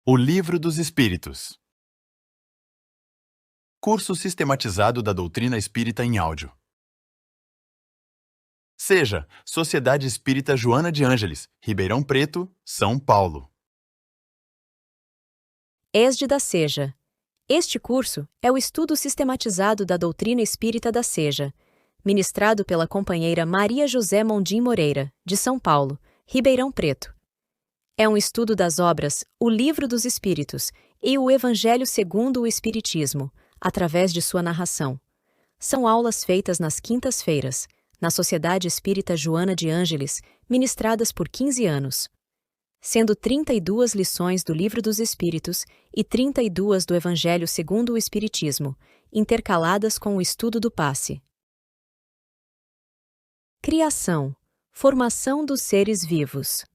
O Livro dos Espíritos. Curso sistematizado da doutrina espírita em áudio. Seja Sociedade Espírita Joana de Ângeles, Ribeirão Preto, São Paulo. ESD da Seja. Este curso é o estudo sistematizado da doutrina espírita da Seja, ministrado pela companheira Maria José Mondim Moreira, de São Paulo, Ribeirão Preto. É um estudo das obras O Livro dos Espíritos e o Evangelho segundo o Espiritismo, através de sua narração. São aulas feitas nas quintas-feiras, na Sociedade Espírita Joana de Ângeles, ministradas por 15 anos. Sendo 32 lições do Livro dos Espíritos e 32 do Evangelho segundo o Espiritismo, intercaladas com o estudo do passe. Criação, formação dos seres vivos.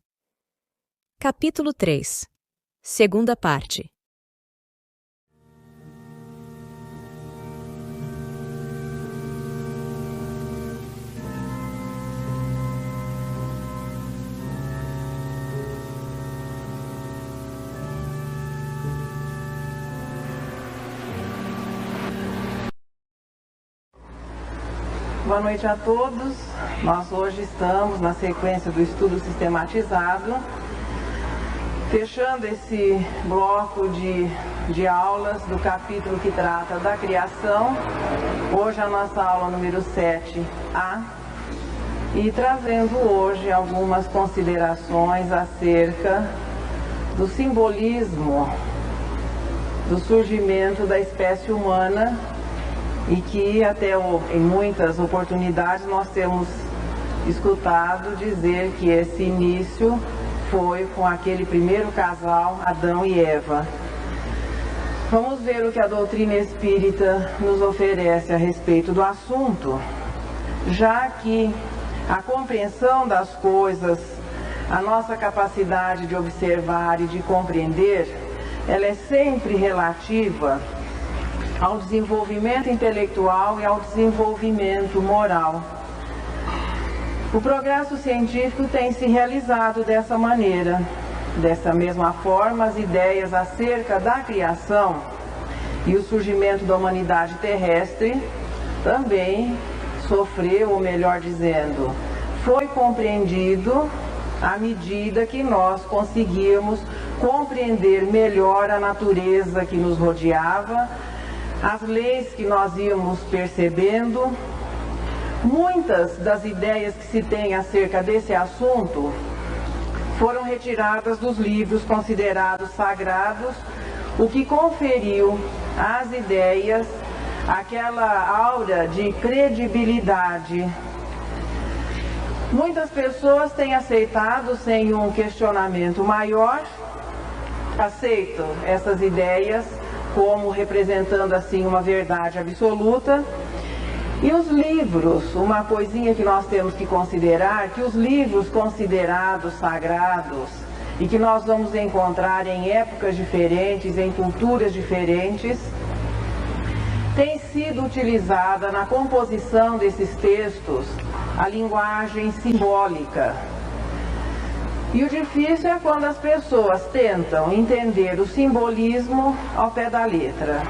Capítulo 3. Segunda parte. Boa noite a todos. Nós hoje estamos na sequência do estudo sistematizado, fechando esse bloco de aulas do capítulo que trata da criação. Hoje a nossa aula número 7A, e trazendo hoje algumas considerações acerca do simbolismo do surgimento da espécie humana, e que até em muitas oportunidades nós temos escutado dizer que esse início foi com aquele primeiro casal, Adão e Eva. Vamos ver o que a doutrina espírita nos oferece a respeito do assunto, já que a compreensão das coisas, a nossa capacidade de observar e de compreender, ela é sempre relativa ao desenvolvimento intelectual e ao desenvolvimento moral. O progresso científico tem se realizado dessa maneira. Dessa mesma forma, as ideias acerca da criação e o surgimento da humanidade terrestre também sofreu, ou melhor dizendo, foi compreendido à medida que nós conseguíamos compreender melhor a natureza que nos rodeava, as leis que nós íamos percebendo. Muitas das ideias que se tem acerca desse assunto foram retiradas dos livros considerados sagrados, o que conferiu às ideias aquela aura de credibilidade. Muitas pessoas têm aceitado sem um questionamento maior, aceitam essas ideias como representando assim uma verdade absoluta. E os livros, uma coisinha que nós temos que considerar, que os livros considerados sagrados e que nós vamos encontrar em épocas diferentes, em culturas diferentes, tem sido utilizada na composição desses textos a linguagem simbólica. E o difícil é quando as pessoas tentam entender o simbolismo ao pé da letra.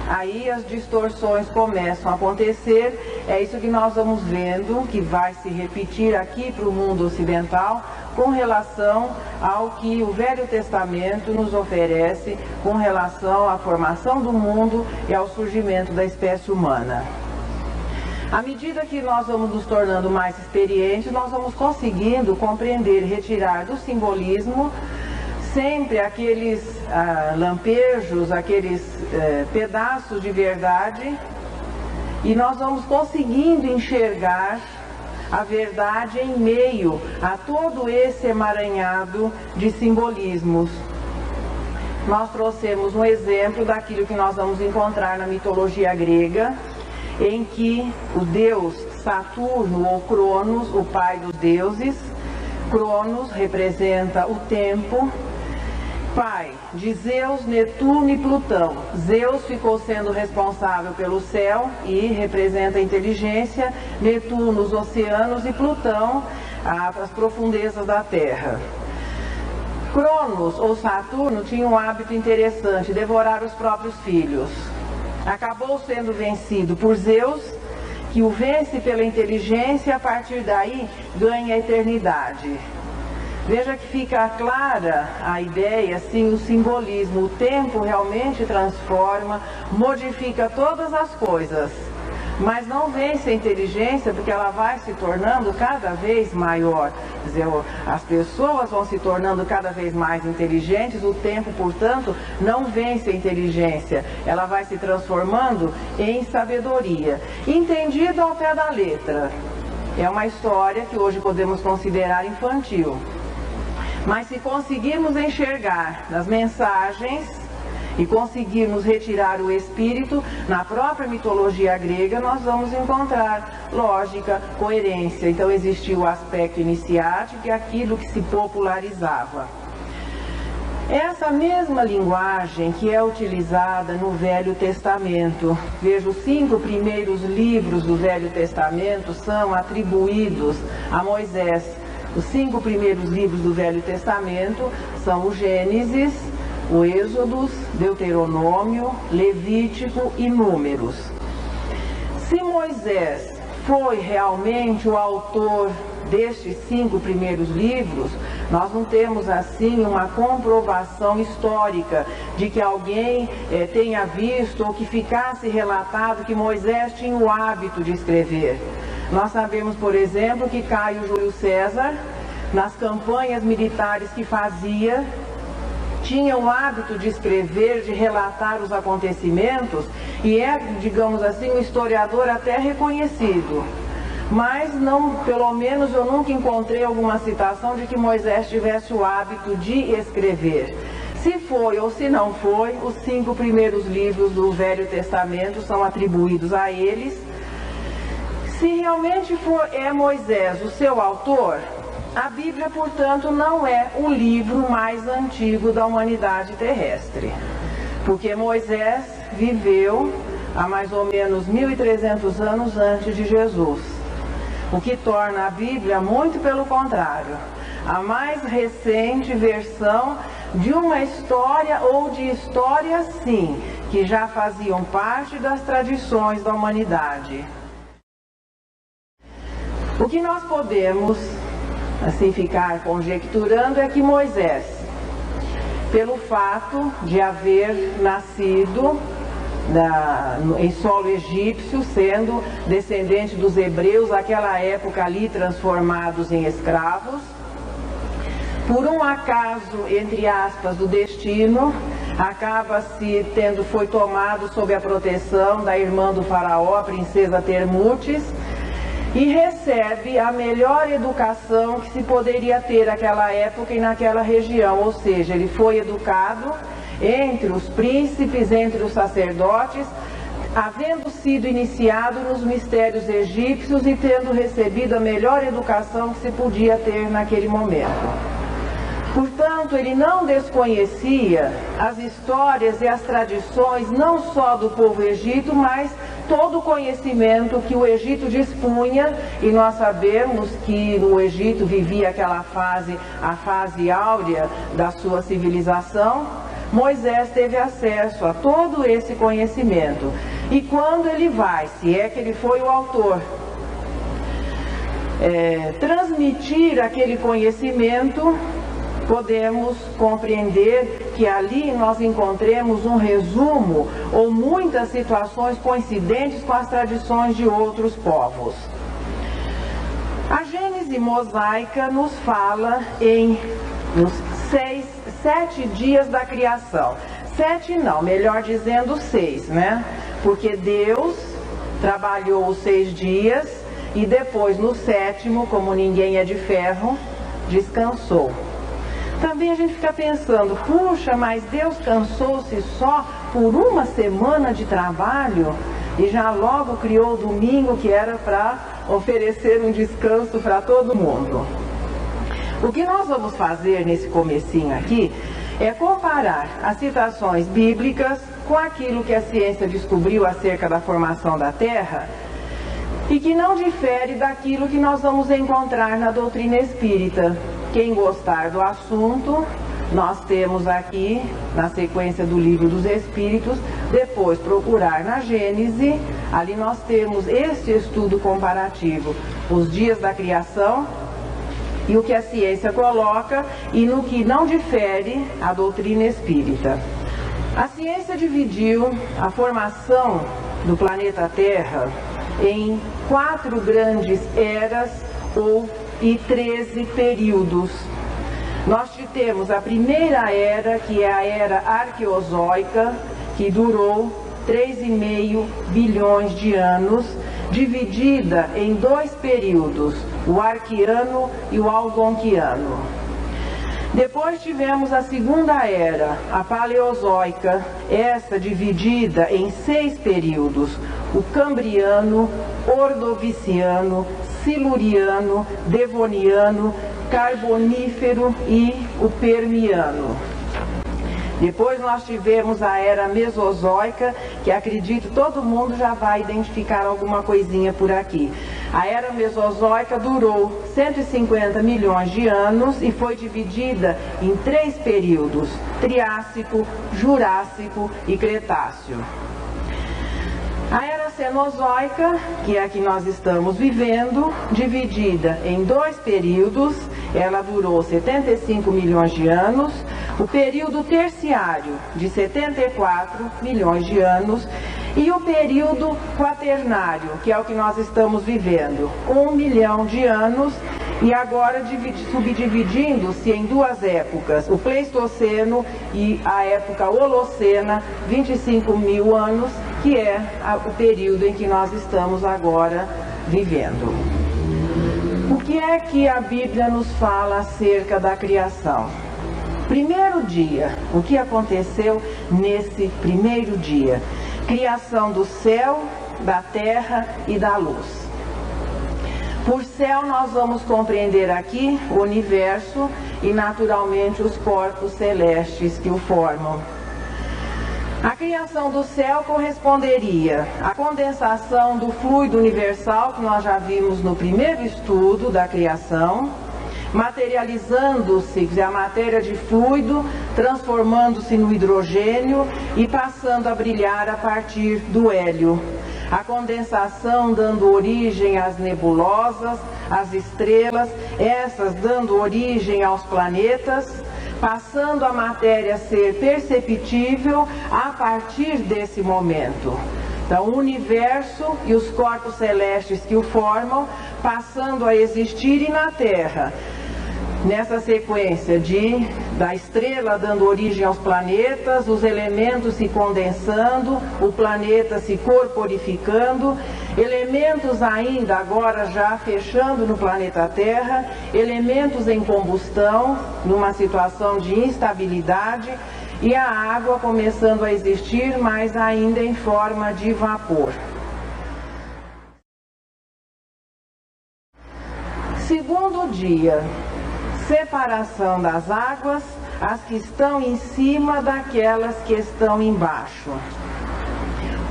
Aí as distorções começam a acontecer. É isso que nós vamos vendo, que vai se repetir aqui para o mundo ocidental, com relação ao que o Velho Testamento nos oferece com relação à formação do mundo e ao surgimento da espécie humana. À medida que nós vamos nos tornando mais experientes, nós vamos conseguindo compreender e retirar do simbolismo sempre aqueles lampejos, aqueles pedaços de verdade, e nós vamos conseguindo enxergar a verdade em meio a todo esse emaranhado de simbolismos. Nós trouxemos um exemplo daquilo que nós vamos encontrar na mitologia grega, em que o deus Saturno, ou Cronos, o pai dos deuses, Cronos representa o tempo, pai de Zeus, Netuno e Plutão. Zeus ficou sendo responsável pelo céu e representa a inteligência, Netuno os oceanos e Plutão as profundezas da terra. Cronos, ou Saturno, tinha um hábito interessante, devorar os próprios filhos. Acabou sendo vencido por Zeus, que o vence pela inteligência e a partir daí ganha a eternidade. Veja que fica clara a ideia, assim, o simbolismo. O tempo realmente transforma, modifica todas as coisas, mas não vence a inteligência porque ela vai se tornando cada vez maior. Quer dizer, as pessoas vão se tornando cada vez mais inteligentes, o tempo, portanto, não vence a inteligência. Ela vai se transformando em sabedoria. Entendido ao pé da letra. É uma história que hoje podemos considerar infantil. Mas se conseguirmos enxergar nas mensagens e conseguirmos retirar o espírito, na própria mitologia grega nós vamos encontrar lógica, coerência. Então existia o aspecto iniciático e aquilo que se popularizava. Essa mesma linguagem que é utilizada no Velho Testamento, veja, os 5 primeiros livros do Velho Testamento são atribuídos a Moisés. Os 5 primeiros livros do Velho Testamento são o Gênesis, o Êxodo, Deuteronômio, Levítico e Números. Se Moisés foi realmente o autor destes 5 primeiros livros, nós não temos assim uma comprovação histórica de que alguém tenha visto ou que ficasse relatado que Moisés tinha o hábito de escrever. Nós sabemos, por exemplo, que Caio Júlio César, nas campanhas militares que fazia, tinha o hábito de escrever, de relatar os acontecimentos, e é, digamos assim, um historiador até reconhecido. Mas não, pelo menos eu nunca encontrei alguma citação de que Moisés tivesse o hábito de escrever. Se foi ou se não foi, os 5 primeiros livros do Velho Testamento são atribuídos a eles. Se realmente é Moisés o seu autor, a Bíblia, portanto, não é o livro mais antigo da humanidade terrestre. Porque Moisés viveu há mais ou menos 1.300 anos antes de Jesus. O que torna a Bíblia, muito pelo contrário, a mais recente versão de uma história ou de histórias, sim, que já faziam parte das tradições da humanidade. O que nós podemos, assim, ficar conjecturando é que Moisés, pelo fato de haver nascido em solo egípcio, sendo descendente dos hebreus, naquela época ali transformados em escravos, por um acaso, entre aspas, do destino, foi tomado sob a proteção da irmã do faraó, a princesa Termutes, e recebe a melhor educação que se poderia ter naquela época e naquela região, ou seja, ele foi educado entre os príncipes, entre os sacerdotes, havendo sido iniciado nos mistérios egípcios e tendo recebido a melhor educação que se podia ter naquele momento. Portanto, ele não desconhecia as histórias e as tradições, não só do povo egito, mas todo o conhecimento que o Egito dispunha, e nós sabemos que no Egito vivia aquela fase, a fase áurea da sua civilização. Moisés teve acesso a todo esse conhecimento. E quando ele vai, se é que ele foi o autor, transmitir aquele conhecimento, podemos compreender que ali nós encontremos um resumo ou muitas situações coincidentes com as tradições de outros povos. A Gênese mosaica nos fala nos 7 dias da criação. 7 não, melhor dizendo 6, né? Porque Deus trabalhou os 6 dias e depois no 7º, como ninguém é de ferro, descansou. Também a gente fica pensando, puxa, mas Deus cansou-se só por uma semana de trabalho e já logo criou o domingo, que era para oferecer um descanso para todo mundo. O que nós vamos fazer nesse comecinho aqui é comparar as citações bíblicas com aquilo que a ciência descobriu acerca da formação da Terra e que não difere daquilo que nós vamos encontrar na doutrina espírita. Quem gostar do assunto nós temos aqui, na sequência do Livro dos Espíritos, depois procurar na Gênese, ali nós temos este estudo comparativo, os dias da criação e o que a ciência coloca e no que não difere a doutrina espírita. A ciência dividiu a formação do planeta Terra em 4 grandes eras e 13 períodos. Nós temos a primeira era, que é a era arqueozoica, que durou 3,5 bilhões de anos, dividida em 2 períodos, o Arquiano e o Algonquiano. Depois tivemos a segunda era, a Paleozoica, essa dividida em 6 períodos, o Cambriano, Ordoviciano, Siluriano, Devoniano, Carbonífero e o Permiano. Depois nós tivemos a era Mesozoica, que acredito todo mundo já vai identificar alguma coisinha por aqui. A era Mesozoica durou 150 milhões de anos e foi dividida em 3 períodos, Triássico, Jurássico e Cretáceo. A era Cenozoica, que é a que nós estamos vivendo, dividida em 2 períodos, ela durou 75 milhões de anos, o período terciário de 74 milhões de anos e o período quaternário, que é o que nós estamos vivendo, 1 milhão de anos, e agora subdividindo-se em 2 épocas, o Pleistoceno e a época Holocena, 25 mil anos, que é o período em que nós estamos agora vivendo. O que é que a Bíblia nos fala acerca da criação? Primeiro dia, o que aconteceu nesse primeiro dia? Criação do céu, da terra e da luz. Por céu nós vamos compreender aqui o universo e naturalmente os corpos celestes que o formam. A criação do céu corresponderia à condensação do fluido universal que nós já vimos no primeiro estudo da criação, materializando-se a matéria de fluido, transformando-se no hidrogênio e passando a brilhar a partir do hélio. A condensação dando origem às nebulosas, às estrelas, essas dando origem aos planetas, passando a matéria a ser perceptível a partir desse momento. Então, o universo e os corpos celestes que o formam, passando a existirem na Terra. Nessa sequência da estrela dando origem aos planetas, os elementos se condensando, o planeta se corporificando, elementos ainda agora já fechando no planeta Terra, elementos em combustão, numa situação de instabilidade, e a água começando a existir, mas ainda em forma de vapor. Segundo dia, separação das águas, as que estão em cima daquelas que estão embaixo.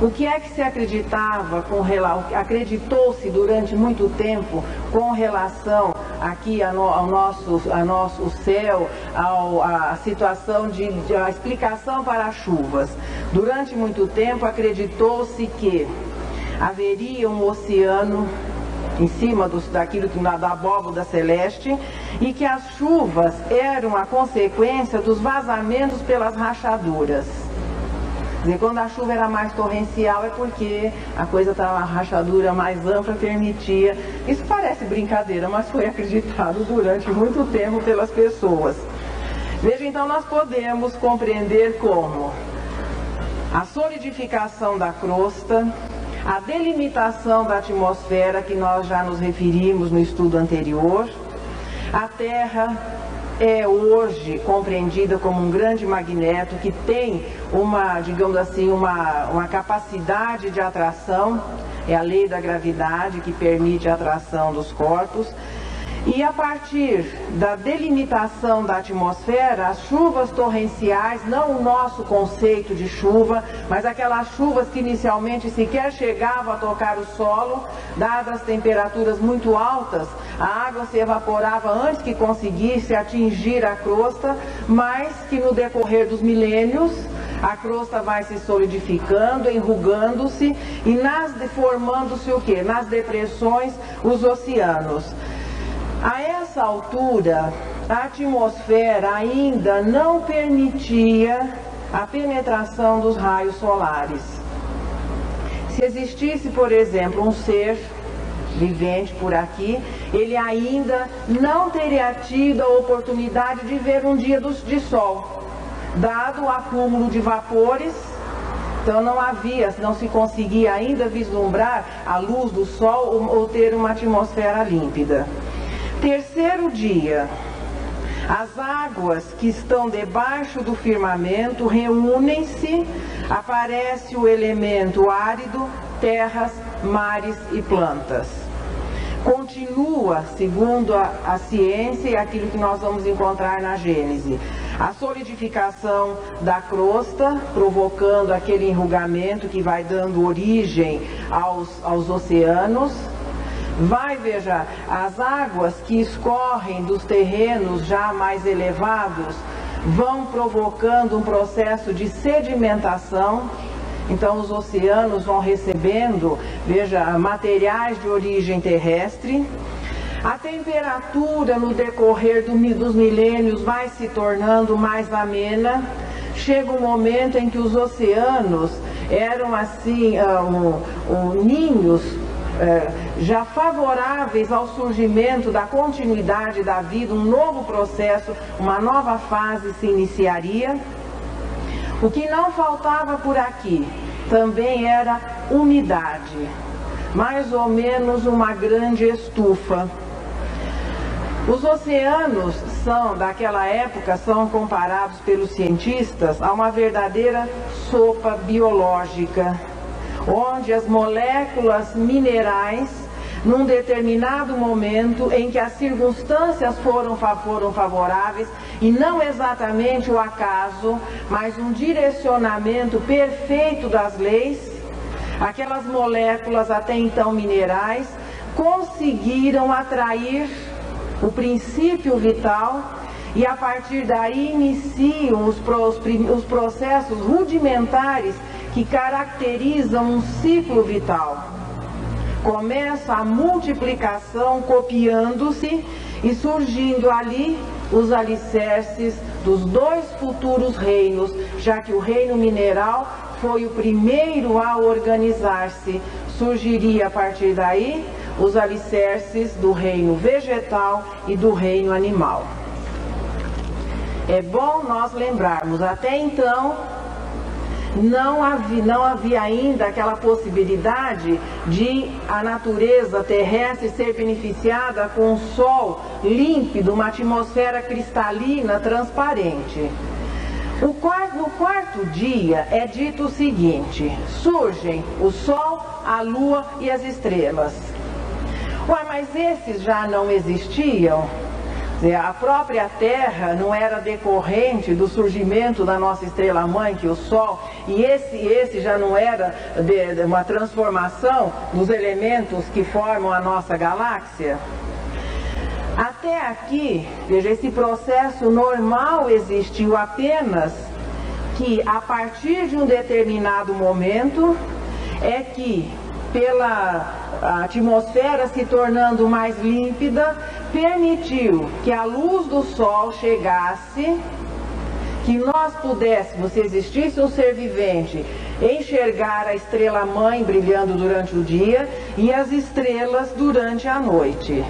O que é que se acreditava, acreditou-se durante muito tempo com relação aqui ao nosso céu, a situação a explicação para as chuvas? Durante muito tempo acreditou-se que haveria um oceano em cima daquilo da abóbora celeste e que as chuvas eram a consequência dos vazamentos pelas rachaduras. Quer dizer, quando a chuva era mais torrencial é porque a coisa estava, a rachadura mais ampla permitia. Isso parece brincadeira, mas foi acreditado durante muito tempo pelas pessoas. Veja, então nós podemos compreender como a solidificação da crosta, a delimitação da atmosfera, que nós já nos referimos no estudo anterior. A Terra é hoje compreendida como um grande magneto que tem digamos assim, uma capacidade de atração, é a lei da gravidade que permite a atração dos corpos. E a partir da delimitação da atmosfera, as chuvas torrenciais, não o nosso conceito de chuva, mas aquelas chuvas que inicialmente sequer chegavam a tocar o solo, dadas as temperaturas muito altas, a água se evaporava antes que conseguisse atingir a crosta, mas que no decorrer dos milênios, a crosta vai se solidificando, enrugando-se e formando-se o quê? Nas depressões, os oceanos. A essa altura, a atmosfera ainda não permitia a penetração dos raios solares. Se existisse, por exemplo, um ser vivente por aqui, ele ainda não teria tido a oportunidade de ver um dia de sol, dado o acúmulo de vapores. Então não se conseguia ainda vislumbrar a luz do sol ou ter uma atmosfera límpida. Terceiro dia, as águas que estão debaixo do firmamento reúnem-se, aparece o elemento árido, terras, mares e plantas. Continua, segundo a ciência e aquilo que nós vamos encontrar na Gênese, a solidificação da crosta, provocando aquele enrugamento que vai dando origem aos oceanos. Veja, as águas que escorrem dos terrenos já mais elevados vão provocando um processo de sedimentação. Então os oceanos vão recebendo, veja, materiais de origem terrestre. A temperatura no decorrer dos milênios vai se tornando mais amena. Chega um momento em que os oceanos eram assim, ninhos já favoráveis ao surgimento da continuidade da vida, um novo processo, uma nova fase se iniciaria. O que não faltava por aqui também era umidade, mais ou menos uma grande estufa. Os oceanos daquela época, são comparados pelos cientistas a uma verdadeira sopa biológica, onde as moléculas minerais, num determinado momento em que as circunstâncias foram favoráveis, e não exatamente o acaso, mas um direcionamento perfeito das leis, aquelas moléculas até então minerais conseguiram atrair o princípio vital, e a partir daí iniciam os processos rudimentares que caracterizam um ciclo vital. Começa a multiplicação copiando-se e surgindo ali os alicerces dos dois futuros reinos, já que o reino mineral foi o primeiro a organizar-se. Surgiria a partir daí os alicerces do reino vegetal e do reino animal. É bom nós lembrarmos, até então não havia ainda aquela possibilidade de a natureza terrestre ser beneficiada com um sol límpido, uma atmosfera cristalina, transparente. No quarto dia é dito o seguinte: surgem o Sol, a Lua e as estrelas. Mas esses já não existiam? A própria Terra não era decorrente do surgimento da nossa estrela-mãe, que é o Sol, e esse já não era de uma transformação dos elementos que formam a nossa galáxia? Até aqui, veja, esse processo normal existiu, apenas que a partir de um determinado momento é que, pela atmosfera se tornando mais límpida, permitiu que a luz do sol chegasse, que nós pudéssemos, se existisse um ser vivente, enxergar a estrela-mãe brilhando durante o dia e as estrelas durante a noite.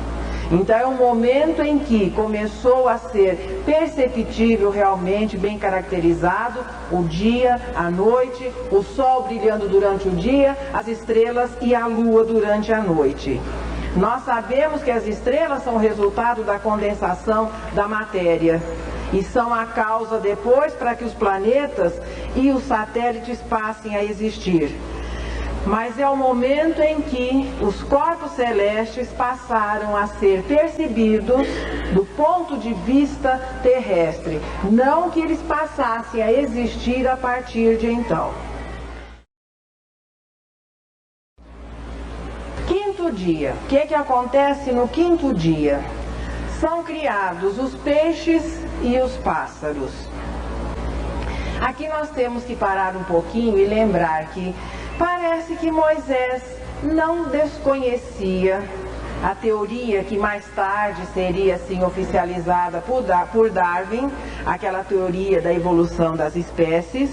Então é um momento em que começou a ser perceptível, realmente bem caracterizado, o dia, a noite, o sol brilhando durante o dia, as estrelas e a lua durante a noite. Nós sabemos que as estrelas são resultado da condensação da matéria e são a causa depois para que os planetas e os satélites passem a existir. mas é o momento em que os corpos celestes passaram a ser percebidos do ponto de vista terrestre, não que eles passassem a existir a partir de então. Quinto dia. O que acontece no quinto dia? São criados os peixes e os pássaros. Aqui nós temos que parar um pouquinho e lembrar que parece que Moisés não desconhecia a teoria que mais tarde seria assim oficializada por Darwin, aquela teoria da evolução das espécies,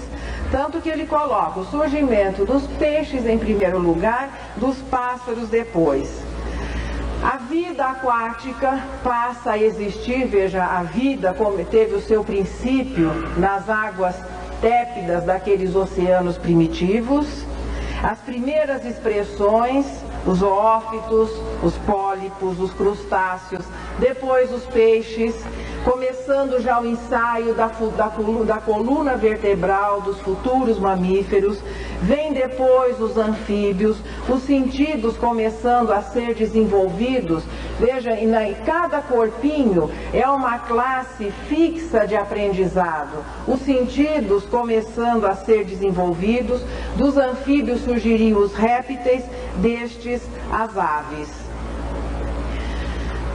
tanto que ele coloca o surgimento dos peixes em primeiro lugar, dos pássaros depois. A vida aquática passa a existir, veja, a vida como teve o seu princípio nas águas tépidas daqueles oceanos primitivos. As primeiras expressões, os zoófitos, os pólipos, os crustáceos, depois os peixes, começando já o ensaio da coluna vertebral dos futuros mamíferos, vem depois os anfíbios, os sentidos começando a ser desenvolvidos. Veja, em cada corpinho é uma classe fixa de aprendizado. Os sentidos começando a ser desenvolvidos, dos anfíbios surgiriam os répteis, destes as aves.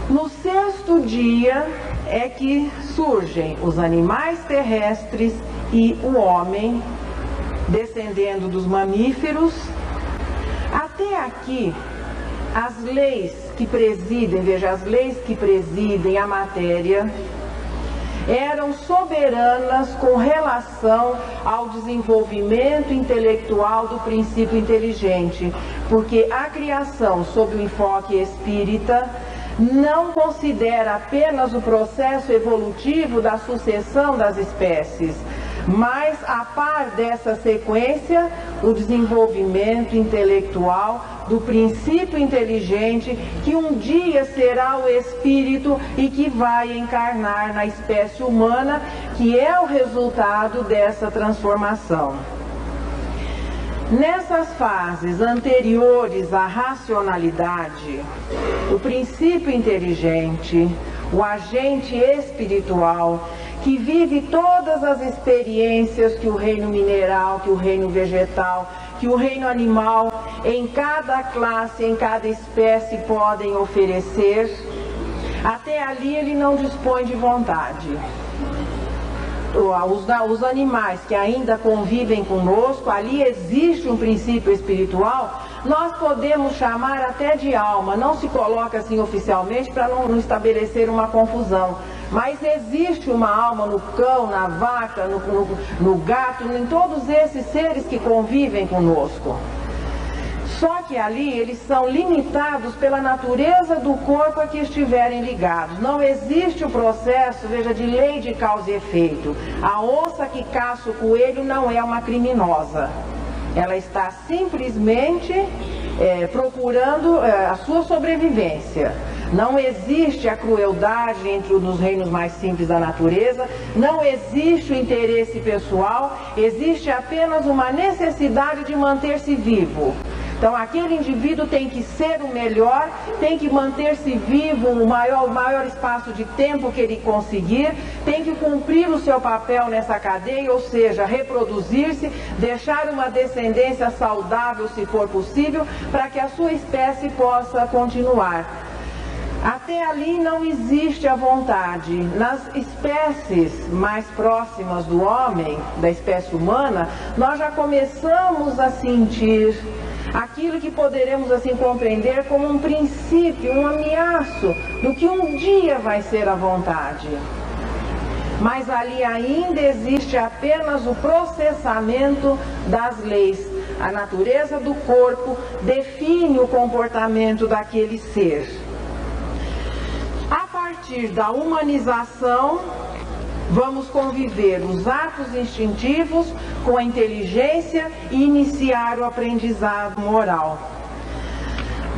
No sexto dia é que surgem os animais terrestres e o homem, descendendo dos mamíferos. Até aqui, as leis que presidem, veja, as leis que presidem a matéria eram soberanas com relação ao desenvolvimento intelectual do princípio inteligente, porque a criação, sob o enfoque espírita, não considera apenas o processo evolutivo da sucessão das espécies, mas, a par dessa sequência, o desenvolvimento intelectual do princípio inteligente, que um dia será o espírito e que vai encarnar na espécie humana, que é o resultado dessa transformação. Nessas fases anteriores à racionalidade, o princípio inteligente, o agente espiritual, que vive todas as experiências que o reino mineral, que o reino vegetal, que o reino animal, em cada classe, em cada espécie podem oferecer, até ali ele não dispõe de vontade. Os animais que ainda convivem conosco, ali existe um princípio espiritual, nós podemos chamar até de alma, não se coloca assim oficialmente para não estabelecer uma confusão, mas existe uma alma no cão, na vaca, no gato, em todos esses seres que convivem conosco. Só que ali eles são limitados pela natureza do corpo a que estiverem ligados. Não existe o processo, veja, de lei de causa e efeito. A onça que caça o coelho não é uma criminosa. Ela está simplesmente procurando a sua sobrevivência. Não existe a crueldade nos reinos mais simples da natureza, não existe o interesse pessoal, existe apenas uma necessidade de manter-se vivo. Então aquele indivíduo tem que ser o melhor, tem que manter-se vivo o maior espaço de tempo que ele conseguir, tem que cumprir o seu papel nessa cadeia, ou seja, reproduzir-se, deixar uma descendência saudável se for possível, para que a sua espécie possa continuar. Até ali não existe a vontade. Nas espécies mais próximas do homem, da espécie humana, nós já começamos a sentir aquilo que poderemos assim compreender como um princípio, um ameaço do que um dia vai ser a vontade. Mas ali ainda existe apenas o processamento das leis. A natureza do corpo define o comportamento daquele ser. A partir da humanização, vamos conviver os atos instintivos com a inteligência e iniciar o aprendizado moral.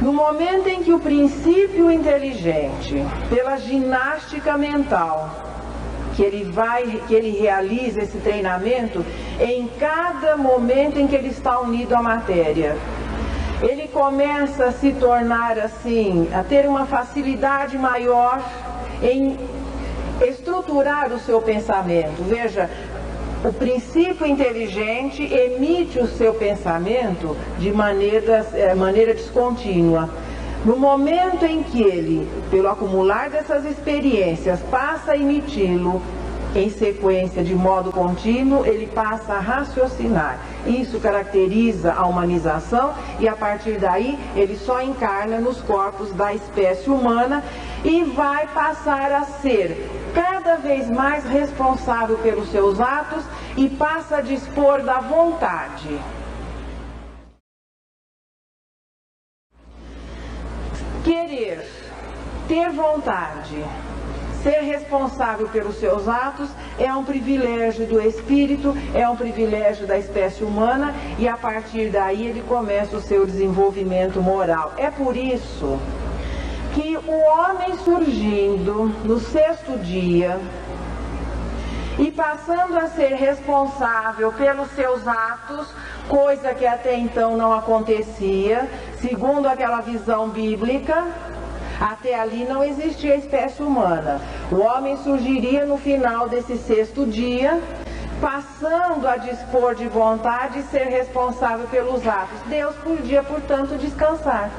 No momento em que o princípio inteligente, pela ginástica mental, que ele realiza esse treinamento em cada momento em que ele está unido à matéria, ele começa a se tornar assim, a ter uma facilidade maior em estruturar o seu pensamento. Veja, o princípio inteligente emite o seu pensamento de maneira descontínua. No momento em que ele, pelo acumular dessas experiências, passa a emiti-lo em sequência de modo contínuo, ele passa a raciocinar. Isso caracteriza a humanização e a partir daí ele só encarna nos corpos da espécie humana e vai passar a ser cada vez mais responsável pelos seus atos e passa a dispor da vontade. Querer, ter vontade, ser responsável pelos seus atos é um privilégio do espírito, é um privilégio da espécie humana e a partir daí ele começa o seu desenvolvimento moral. É por isso que o homem surgindo no sexto dia e passando a ser responsável pelos seus atos, coisa que até então não acontecia, segundo aquela visão bíblica, até ali não existia a espécie humana. O homem surgiria no final desse sexto dia, passando a dispor de vontade e ser responsável pelos atos. Deus podia, portanto, descansar.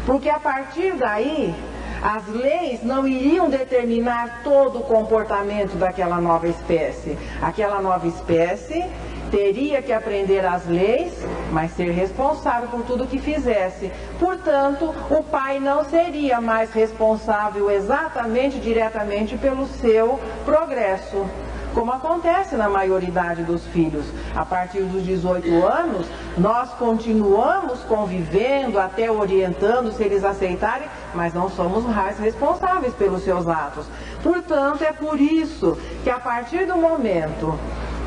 Porque a partir daí, as leis não iriam determinar todo o comportamento daquela nova espécie. Aquela nova espécie teria que aprender as leis, mas ser responsável por tudo que fizesse. Portanto, o pai não seria mais responsável exatamente, diretamente pelo seu progresso. Como acontece na maioridade dos filhos. A partir dos 18 anos, nós continuamos convivendo, até orientando se eles aceitarem, mas não somos mais responsáveis pelos seus atos. Portanto, é por isso que a partir do momento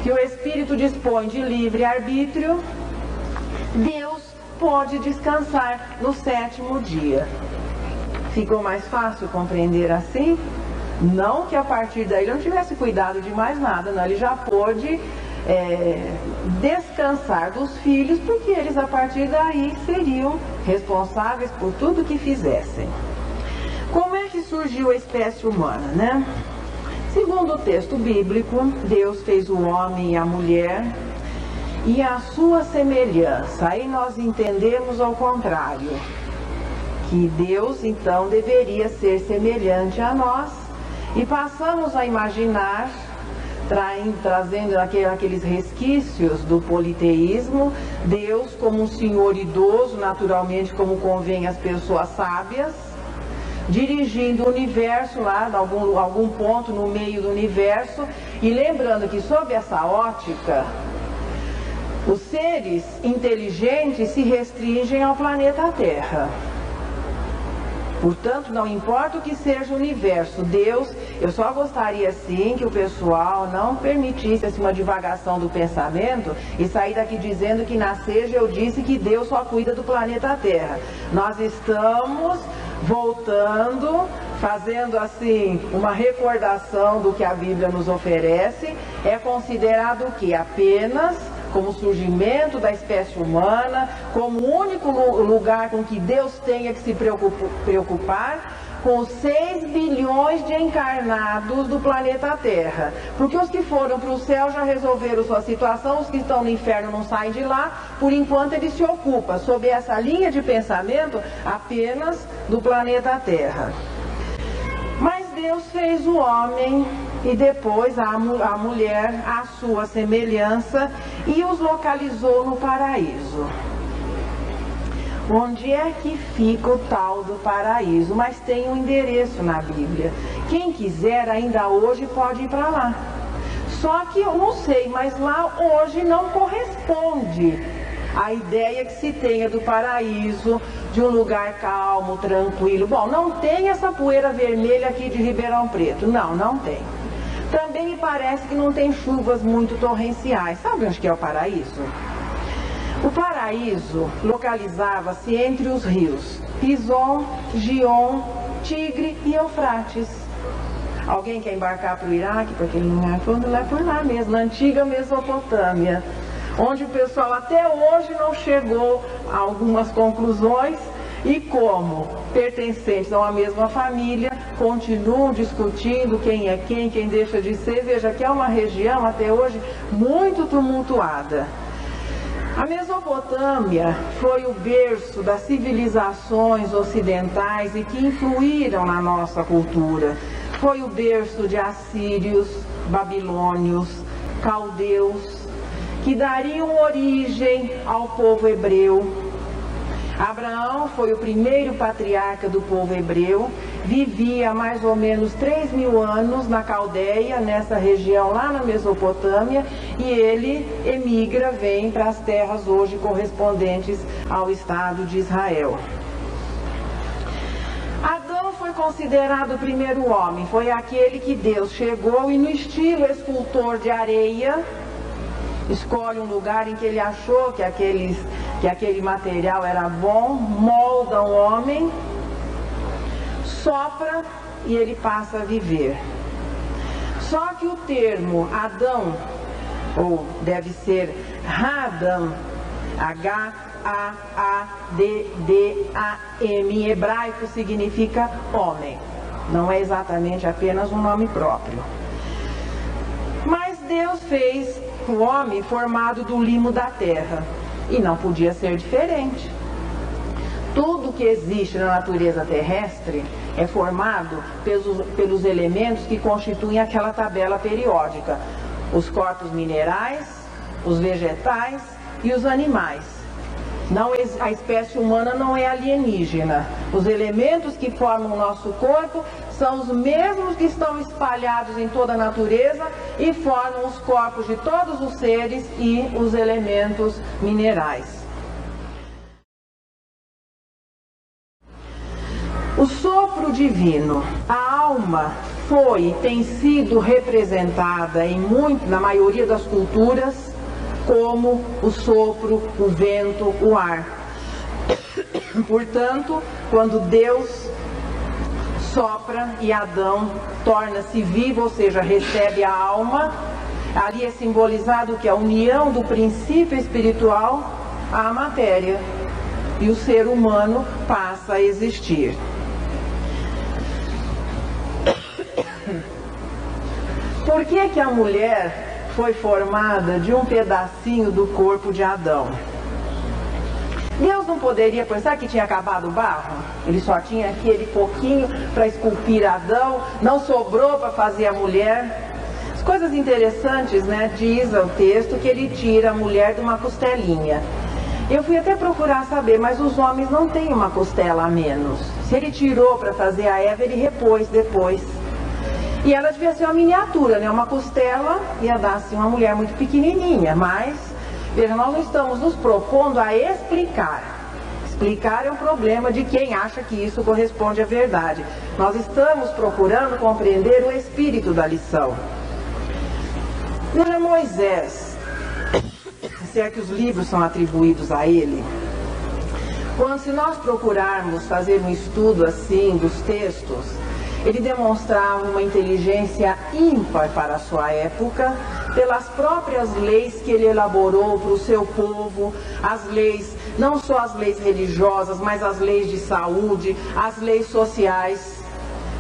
que o espírito dispõe de livre arbítrio, Deus pode descansar no sétimo dia. Ficou mais fácil compreender assim? Não que a partir daí ele não tivesse cuidado de mais nada, não. Ele já pôde descansar dos filhos, porque eles a partir daí seriam responsáveis por tudo que fizessem. Como é que surgiu a espécie humana, né? Segundo o texto bíblico, Deus fez o homem e a mulher e a sua semelhança. Aí nós entendemos ao contrário, que Deus então deveria ser semelhante a nós e passamos a imaginar, trazendo aqueles resquícios do politeísmo, Deus como um senhor idoso, naturalmente como convém às pessoas sábias, dirigindo o universo lá, em algum ponto no meio do universo, e lembrando que sob essa ótica, os seres inteligentes se restringem ao planeta Terra. Portanto, não importa o que seja o universo, Deus, eu só gostaria sim que o pessoal não permitisse assim, uma divagação do pensamento e sair daqui dizendo que na Seja eu disse que Deus só cuida do planeta Terra. Nós estamos voltando, fazendo assim uma recordação do que a Bíblia nos oferece. É considerado o que? Apenas como surgimento da espécie humana, como o único lugar com que Deus tenha que se preocupar com os 6 bilhões de encarnados do planeta Terra. Porque os que foram para o céu já resolveram sua situação, os que estão no inferno não saem de lá, por enquanto ele se ocupa, sob essa linha de pensamento, apenas do planeta Terra. Mas Deus fez o homem e depois a mulher à sua semelhança e os localizou no paraíso. Onde é que fica o tal do paraíso? Mas tem um endereço na Bíblia. Quem quiser ainda hoje pode ir para lá. Só que eu não sei, mas lá hoje não corresponde à ideia que se tenha do paraíso, de um lugar calmo, tranquilo. Bom, não tem essa poeira vermelha aqui de Ribeirão Preto. Não tem. Também me parece que não tem chuvas muito torrenciais. Sabe onde que é o paraíso? O paraíso localizava-se entre os rios Pison, Gion, Tigre e Eufrates. Alguém quer embarcar para o Iraque, para aquele lugar? Quando lá por lá mesmo, na antiga Mesopotâmia. onde o pessoal até hoje não chegou a algumas conclusões e, como pertencentes a uma mesma família, continuam discutindo quem é quem deixa de ser. Veja que é uma região até hoje muito tumultuada. A Mesopotâmia foi o berço das civilizações ocidentais e que influíram na nossa cultura. Foi o berço de assírios, babilônios, caldeus, que dariam origem ao povo hebreu. Abraão foi o primeiro patriarca do povo hebreu, vivia há mais ou menos 3.000 anos na Caldeia, nessa região lá na Mesopotâmia, e ele emigra, vem para as terras hoje correspondentes ao Estado de Israel. Adão foi considerado o primeiro homem, foi aquele que Deus chegou e, no estilo escultor de areia, escolhe um lugar em que ele achou que aquele material era bom, molda um homem, sopra e ele passa a viver. Só que o termo Adão, ou deve ser Hadam, H-A-A-D-D-A-M, em hebraico significa homem. Não é exatamente apenas um nome próprio. Mas Deus fez o homem formado do limo da terra. E não podia ser diferente. Tudo que existe na natureza terrestre é formado pelos elementos que constituem aquela tabela periódica. Os corpos minerais, os vegetais e os animais. A espécie humana não é alienígena. Os elementos que formam o nosso corpo são os mesmos que estão espalhados em toda a natureza e formam os corpos de todos os seres e os elementos minerais. O sopro divino, a alma, foi e tem sido representada na maioria das culturas como o sopro, o vento, o ar. Portanto, quando Deus sopra e Adão torna-se vivo, ou seja, recebe a alma, ali é simbolizado que a união do princípio espiritual à matéria, e o ser humano passa a existir. Por que a mulher foi formada de um pedacinho do corpo de Adão? Deus não poderia pensar que tinha acabado o barro? Ele só tinha aquele pouquinho para esculpir Adão, não sobrou para fazer a mulher. As coisas interessantes, né? Diz o texto que ele tira a mulher de uma costelinha. Eu fui até procurar saber, mas os homens não têm uma costela a menos. Se ele tirou para fazer a Eva, ele repôs depois. E ela devia ser uma miniatura, né? Uma costela ia dar assim uma mulher muito pequenininha, mas, veja, nós não estamos nos propondo a explicar. Explicar é um problema de quem acha que isso corresponde à verdade. Nós estamos procurando compreender o espírito da lição. Veja, Moisés, se é que os livros são atribuídos a ele, se nós procurarmos fazer um estudo assim dos textos, ele demonstrava uma inteligência ímpar para a sua época, pelas próprias leis que ele elaborou para o seu povo, as leis, não só as leis religiosas, mas as leis de saúde, as leis sociais.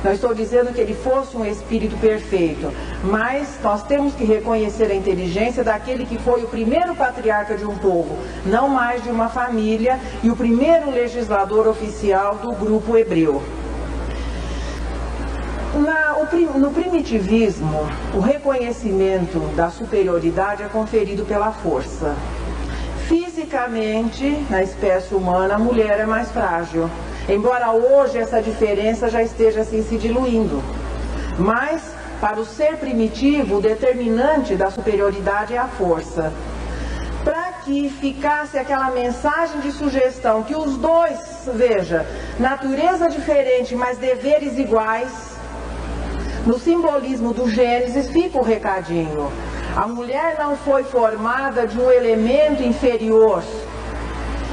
Não estou dizendo que ele fosse um espírito perfeito, mas nós temos que reconhecer a inteligência daquele que foi o primeiro patriarca de um povo, não mais de uma família, e o primeiro legislador oficial do grupo hebreu. No primitivismo, o reconhecimento da superioridade é conferido pela força. Fisicamente, na espécie humana, a mulher é mais frágil. Embora hoje essa diferença já esteja assim se diluindo. Mas, para o ser primitivo, o determinante da superioridade é a força. Para que ficasse aquela mensagem de sugestão que os dois, veja, natureza diferente, mas deveres iguais. No simbolismo do Gênesis fica o recadinho. A mulher não foi formada de um elemento inferior.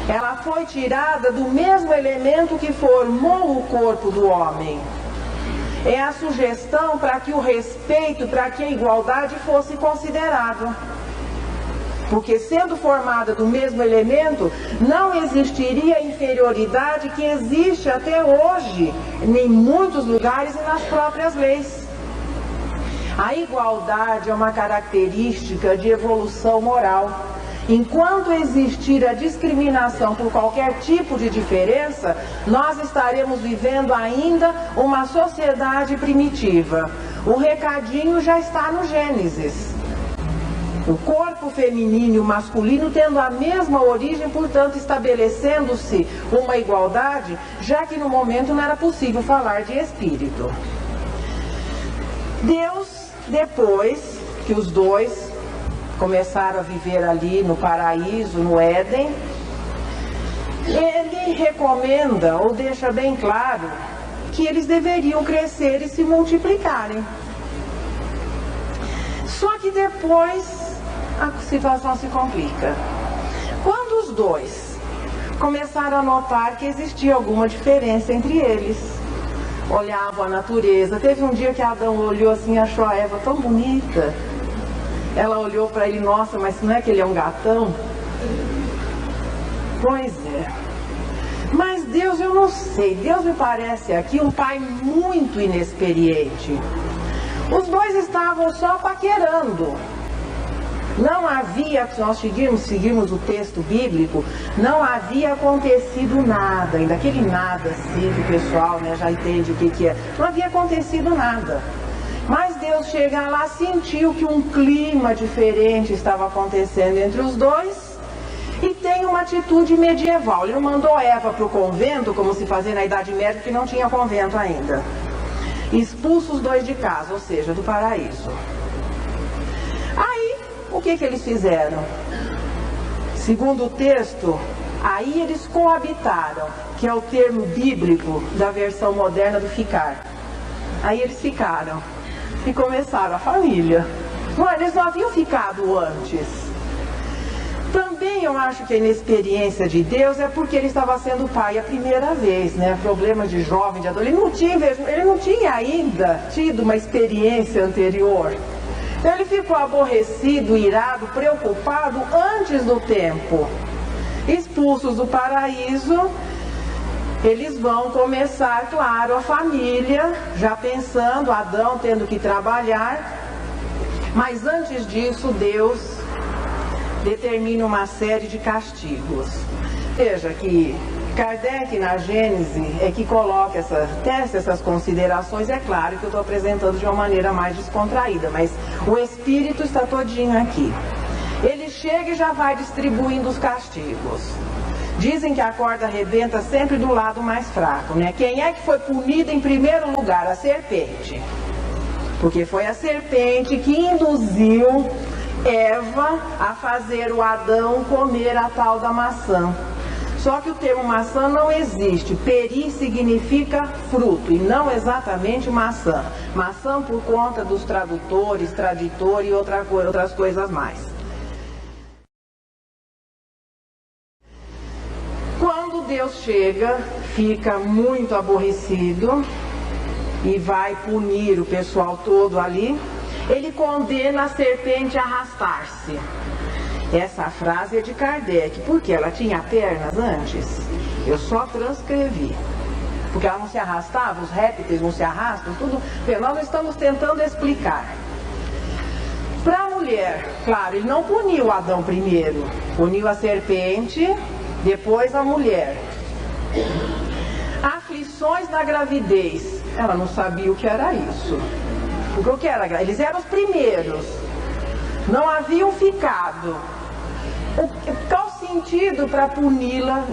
Ela foi tirada do mesmo elemento que formou o corpo do homem. É a sugestão para que o respeito, para que a igualdade fosse considerada. Porque sendo formada do mesmo elemento, não existiria a inferioridade que existe até hoje em muitos lugares e nas próprias leis. A igualdade é uma característica de evolução moral. Enquanto existir a discriminação por qualquer tipo de diferença, nós estaremos vivendo ainda uma sociedade primitiva. O recadinho já está no Gênesis. O corpo feminino e o masculino tendo a mesma origem, portanto estabelecendo-se uma igualdade, já que no momento não era possível falar de espírito. Deus, depois que os dois começaram a viver ali no paraíso, no Éden, ele recomenda ou deixa bem claro que eles deveriam crescer e se multiplicarem. Só que depois a situação se complica. Quando os dois começaram a notar que existia alguma diferença entre eles, olhavam a natureza. Teve um dia que Adão olhou assim e achou a Eva tão bonita. Ela olhou para ele, nossa, mas não é que ele é um gatão? Pois é. Mas Deus, eu não sei, Deus me parece aqui um pai muito inexperiente. Os dois estavam só paquerando. Não havia, se nós seguimos o texto bíblico, não havia acontecido nada. Ainda aquele nada assim que o pessoal já entende o que é. Não havia acontecido nada. Mas Deus chega lá, sentiu que um clima diferente estava acontecendo entre os dois e tem uma atitude medieval. Ele não mandou Eva para o convento, como se fazia na Idade Média, porque não tinha convento ainda. Expulsa os dois de casa, ou seja, do paraíso. Aí, o que eles fizeram? Segundo o texto, aí eles coabitaram, que é o termo bíblico da versão moderna do ficar. Aí eles ficaram e começaram a família. Eles não haviam ficado antes. Também eu acho que a inexperiência de Deus é porque ele estava sendo pai a primeira vez, né? Problema de jovem, de adolescente. Ele não tinha ainda tido uma experiência anterior. Ele ficou aborrecido, irado, preocupado antes do tempo. Expulsos do paraíso, eles vão começar, claro, a família, já pensando, Adão tendo que trabalhar. Mas antes disso, Deus determina uma série de castigos. Veja que Kardec, na Gênese, é que coloca testa essas considerações. É claro que eu estou apresentando de uma maneira mais descontraída, mas o Espírito está todinho aqui. Ele chega e já vai distribuindo os castigos. Dizem que a corda arrebenta sempre do lado mais fraco, né? Quem é que foi punido em primeiro lugar? A serpente. Porque foi a serpente que induziu Eva a fazer o Adão comer a tal da maçã. Só que o termo maçã não existe. Peri significa fruto e não exatamente maçã. Maçã por conta dos tradutores, traditor e outras coisas mais. Quando Deus chega, fica muito aborrecido e vai punir o pessoal todo ali, ele condena a serpente a arrastar-se. Essa frase é de Kardec, porque ela tinha pernas antes. Eu só transcrevi. Porque ela não se arrastava, os répteis não se arrastam, tudo. Nós estamos tentando explicar. Para a mulher, claro, ele não puniu Adão primeiro. Puniu a serpente, depois a mulher. Aflições na gravidez. Ela não sabia o que era isso. Porque o que era? Eles eram os primeiros. Não haviam ficado. Qual sentido para puni-la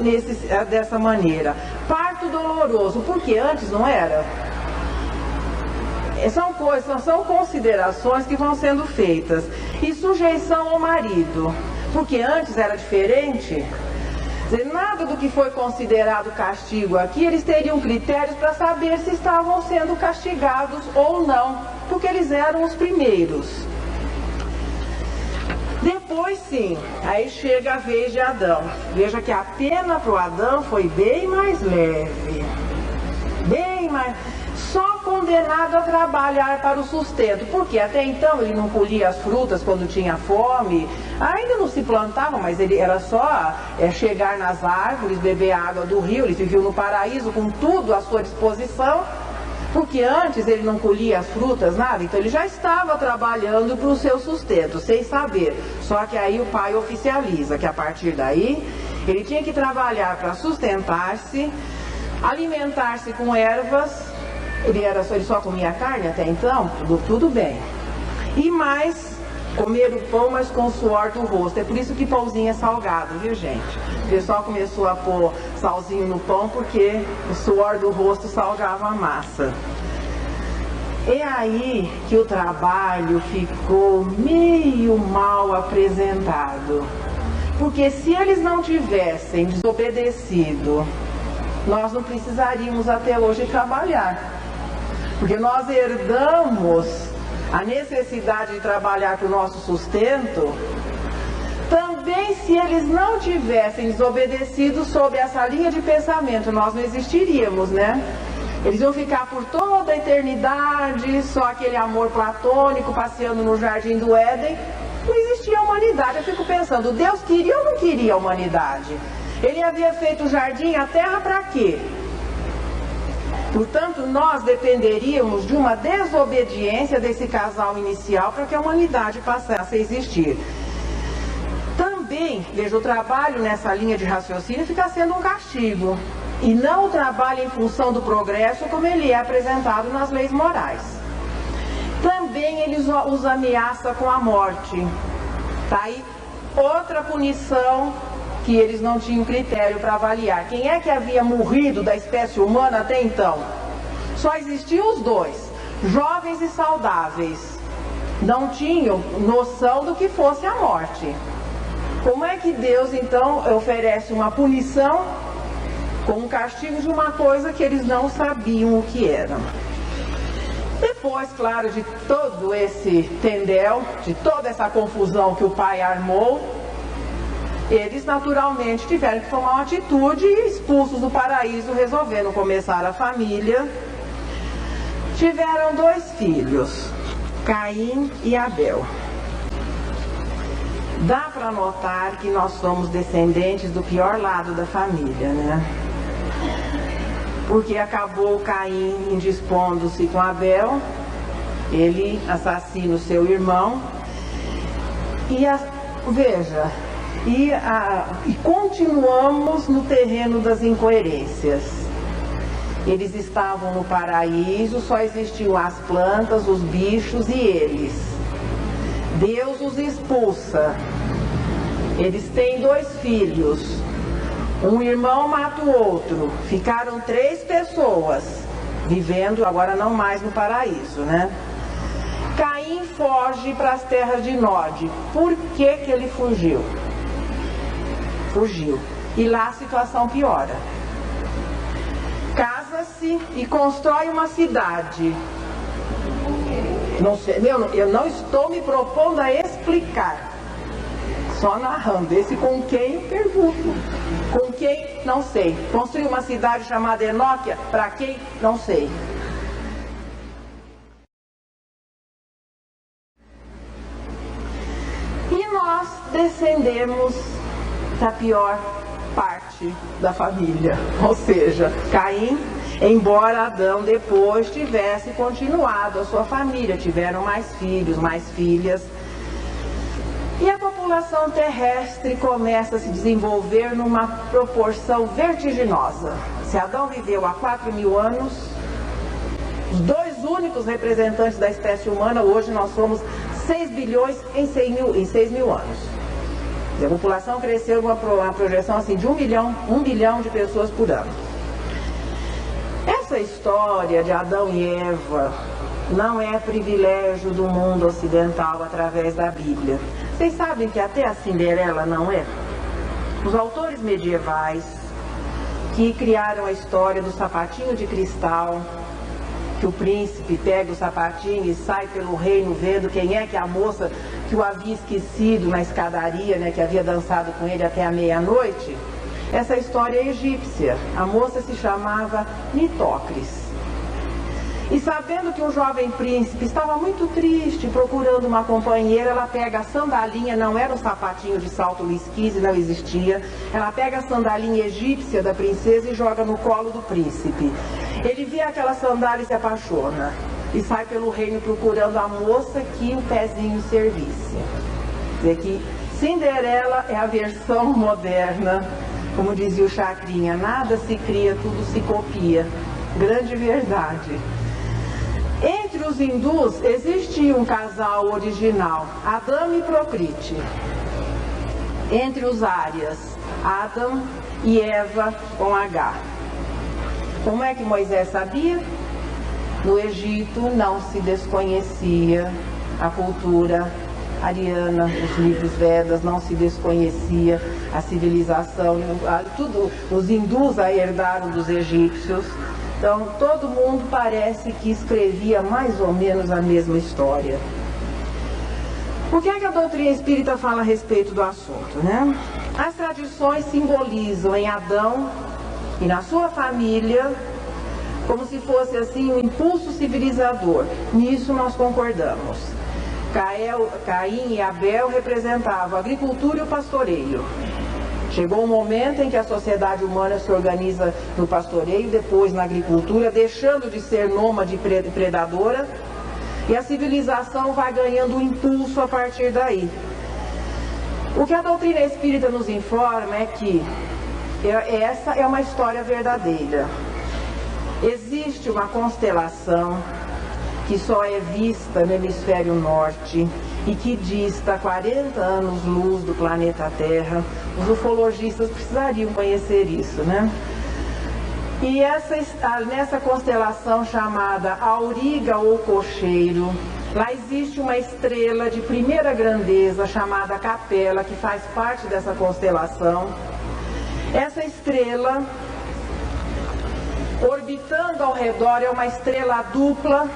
dessa maneira? Parto doloroso, porque antes não era? São considerações que vão sendo feitas. E sujeição ao marido, porque antes era diferente. Nada do que foi considerado castigo aqui, eles teriam critérios para saber se estavam sendo castigados ou não, porque eles eram os primeiros. Depois sim, aí chega a vez de Adão. Veja que a pena para o Adão foi bem mais leve. Bem mais... Só condenado a trabalhar para o sustento, porque até então ele não colhia as frutas quando tinha fome, ainda não se plantava, mas ele era só chegar nas árvores, beber a água do rio. Ele vivia no paraíso com tudo à sua disposição, porque antes ele não colhia as frutas, nada, então ele já estava trabalhando para o seu sustento, sem saber. Só que aí o pai oficializa que a partir daí ele tinha que trabalhar para sustentar-se, alimentar-se com ervas. Ele só comia carne até então, tudo bem. E mais, comer o pão, mas com o suor do rosto. É por isso que pãozinho é salgado, viu, gente? O pessoal começou a pôr salzinho no pão porque o suor do rosto salgava a massa. É aí que o trabalho ficou meio mal apresentado. Porque se eles não tivessem desobedecido, nós não precisaríamos até hoje trabalhar. Porque nós herdamos a necessidade de trabalhar para o nosso sustento. Também se eles não tivessem desobedecido sob essa linha de pensamento, nós não existiríamos, né? Eles iam ficar por toda a eternidade, só aquele amor platônico, passeando no jardim do Éden. Não existia a humanidade. Eu fico pensando, Deus queria ou não queria a humanidade? Ele havia feito o jardim, a terra, para quê? Portanto, nós dependeríamos de uma desobediência desse casal inicial para que a humanidade passasse a existir. Também, veja, o trabalho nessa linha de raciocínio fica sendo um castigo, e não o trabalho em função do progresso como ele é apresentado nas leis morais. Também ele os ameaça com a morte. Tá aí outra punição que eles não tinham critério para avaliar. Quem é que havia morrido da espécie humana até então? Só existiam os dois, jovens e saudáveis. Não tinham noção do que fosse a morte. Como é que Deus então oferece uma punição como castigo de uma coisa que eles não sabiam o que era? Depois, claro, de todo esse tendel, de toda essa confusão que o pai armou, eles naturalmente tiveram que tomar uma atitude e, expulsos do paraíso, resolveram começar a família. Tiveram 2 filhos, Caim e Abel. Dá para notar que nós somos descendentes do pior lado da família, né? Porque acabou Caim indispondo-se com Abel, ele assassina o seu irmão, veja, e continuamos no terreno das incoerências. Eles estavam no paraíso, só existiam as plantas, os bichos e eles. Deus os expulsa. Eles têm 2 filhos. Um irmão mata o outro. Ficaram 3 pessoas vivendo, agora não mais no paraíso, né? Caim foge para as terras de Nod. Por que que ele fugiu? Fugiu. E lá a situação piora. Casa-se e constrói uma cidade. Não sei, eu não estou me propondo a explicar, só narrando. Esse com quem eu pergunto. Com quem? Não sei. Construiu uma cidade chamada Enóquia. Para quem? Não sei. E nós descendemos da pior parte da família, ou seja, Caim, embora Adão depois tivesse continuado a sua família, tiveram mais filhos, mais filhas, e a população terrestre começa a se desenvolver numa proporção vertiginosa. Se Adão viveu há 4.000 anos, os 2 únicos representantes da espécie humana, hoje nós somos 6 bilhões em 6 mil anos. E a população cresceu uma projeção assim de 1 bilhão de pessoas por ano. Essa história de Adão e Eva não é privilégio do mundo ocidental através da Bíblia. Vocês sabem que até a Cinderela não é? Os autores medievais que criaram a história do sapatinho de cristal, que o príncipe pega o sapatinho e sai pelo reino vendo quem é que é a moça que o havia esquecido na escadaria, né, que havia dançado com ele até a meia-noite. Essa história é egípcia. A moça se chamava Nitócris. E sabendo que o jovem príncipe estava muito triste, procurando uma companheira, ela pega a sandalinha, não era um sapatinho de salto Luiz XV, não existia. Ela pega a sandalinha egípcia da princesa e joga no colo do príncipe. Ele vê aquela sandália e se apaixona. E sai pelo reino procurando a moça que o pezinho servisse. Quer dizer que Cinderela é a versão moderna, como dizia o Chacrinha, nada se cria, tudo se copia. Grande verdade. Entre os hindus existia um casal original, Adão e Procrite. Entre os árias, Adão e Eva com H. Como é que Moisés sabia? No Egito não se desconhecia a cultura ariana, os livros Vedas, não se desconhecia a civilização, tudo, os hindus a herdaram dos egípcios. Então, todo mundo parece que escrevia mais ou menos a mesma história. O que é que a doutrina espírita fala a respeito do assunto, né? As tradições simbolizam em Adão e na sua família como se fosse assim um impulso civilizador. Nisso nós concordamos. Caim e Abel representavam a agricultura e o pastoreio. Chegou um momento em que a sociedade humana se organiza no pastoreio, depois na agricultura, deixando de ser nômade e predadora, e a civilização vai ganhando um impulso a partir daí. O que a doutrina espírita nos informa é que essa é uma história verdadeira. Existe uma constelação que só é vista no hemisfério norte e que dista 40 anos-luz do planeta Terra. Os ufologistas precisariam conhecer isso, né? E nessa constelação chamada Auriga ou Cocheiro, lá existe uma estrela de primeira grandeza chamada Capela, que faz parte dessa constelação. Essa estrela, orbitando ao redor, é uma estrela dupla.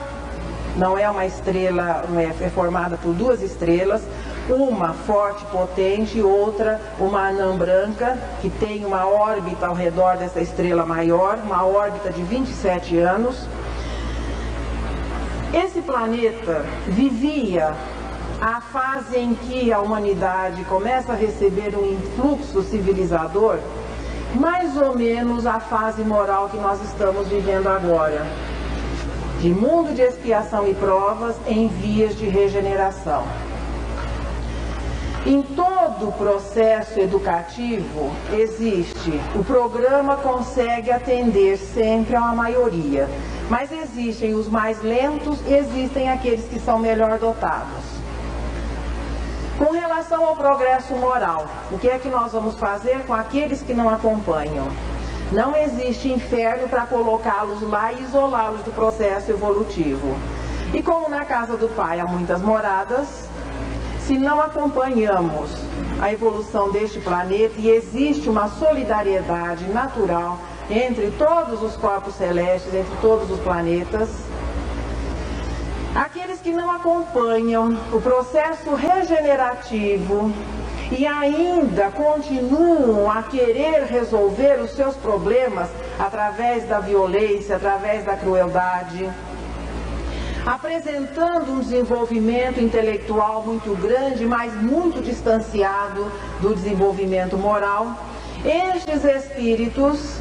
Não é uma estrela, é formada por duas estrelas, uma forte, potente, e outra uma anã branca, que tem uma órbita ao redor dessa estrela maior, uma órbita de 27 anos. Esse planeta vivia a fase em que a humanidade começa a receber um influxo civilizador, mais ou menos a fase moral que nós estamos vivendo agora. De mundo de expiação e provas em vias de regeneração. Em todo o processo educativo existe, o programa consegue atender sempre a uma maioria, mas existem os mais lentos e existem aqueles que são melhor dotados. Com relação ao progresso moral, o que é que nós vamos fazer com aqueles que não acompanham? Não existe inferno para colocá-los lá e isolá-los do processo evolutivo. E como na casa do Pai há muitas moradas, se não acompanhamos a evolução deste planeta e existe uma solidariedade natural entre todos os corpos celestes, entre todos os planetas, aqueles que não acompanham o processo regenerativo e ainda continuam a querer resolver os seus problemas através da violência, através da crueldade, apresentando um desenvolvimento intelectual muito grande, mas muito distanciado do desenvolvimento moral, estes espíritos